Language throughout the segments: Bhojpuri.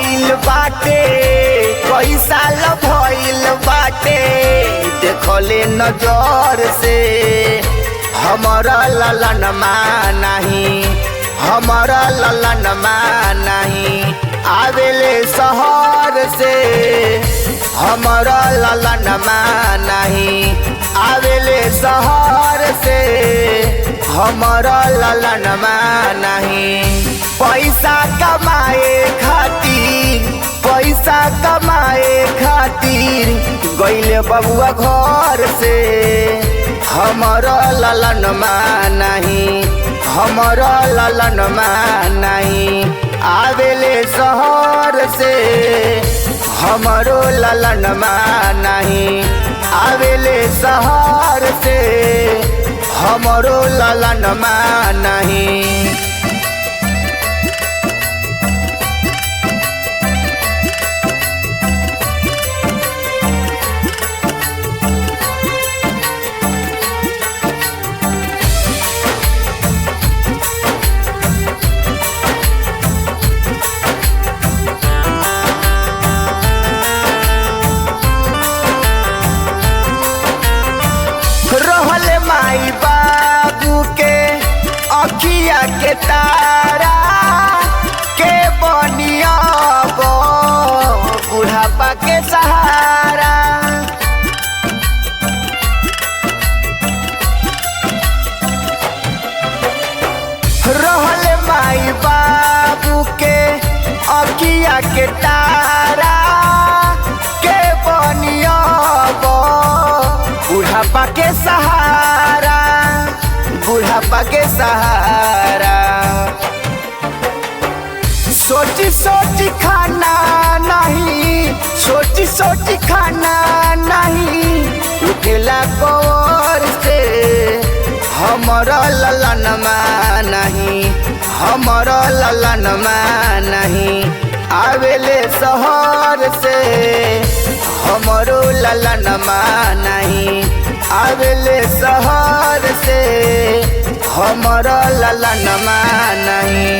भइल बाटे, कई साल भइल बाटे, देखले नजर से हमारा ललन नहीं, हमारा ललन नहीं, आवेले शहर से हमारा ललन नहीं, आवेले शहर से हमारा ललन नहीं। पैसा कमाए खातिर, पैसा कमाए खातिर गइले बबुआ घर से हमारा ललन नहीं, हमारा ललन नहीं, आवेले शहर से हमारो ललन नहीं, आवेले शहर से हमारो ललन नहीं। रहले माई बाबू के अखिया के तारा के बनिया बुढ़ापा के सहारा। रहले माई बाबू के अखिया के तारा के बनिया बुढ़ापा के सहारा, बुढ़ापा के सहारा। सोची सोची खाना नहीं, सोची सोची खाना नहीं, उठेला कौर से हमारा ललन नहीं, हमारा ललन नहीं, आवेले शहर से हमारो ललन नहीं, आवेले शहर से हमारा ललन नहीं।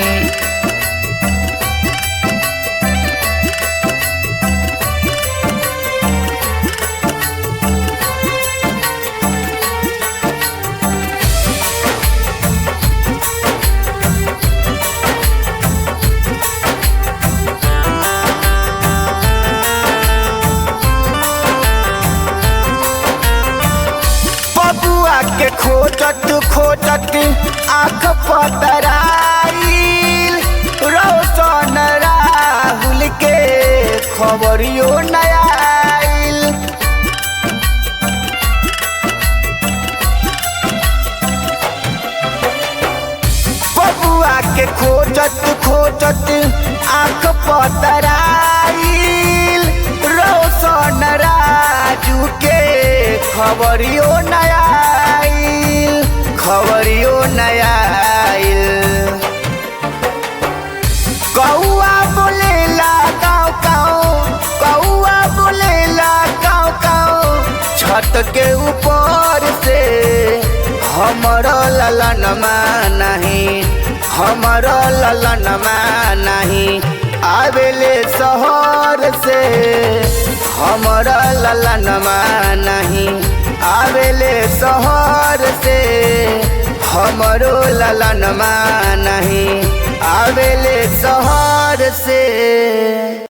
के खोजत खोजत आँख पतराइल, रोशन राहुल के खबरियो नया आइल। बबुआ के खोजत खोजत आँख पतराइल, रोशन राजू के खबरियो नया, खबरियो नया आइल। कौआ बोलेला गाँव गाँव, कौआ बोलेला गाँव गाँव, छत के ऊपर से हमारा ललन नहीं, हमारा ललन नहीं, आवेले शहर से हमारा ललन नहीं, आवेले शहर से हमारो ललन नहीं, आवेले शहर से।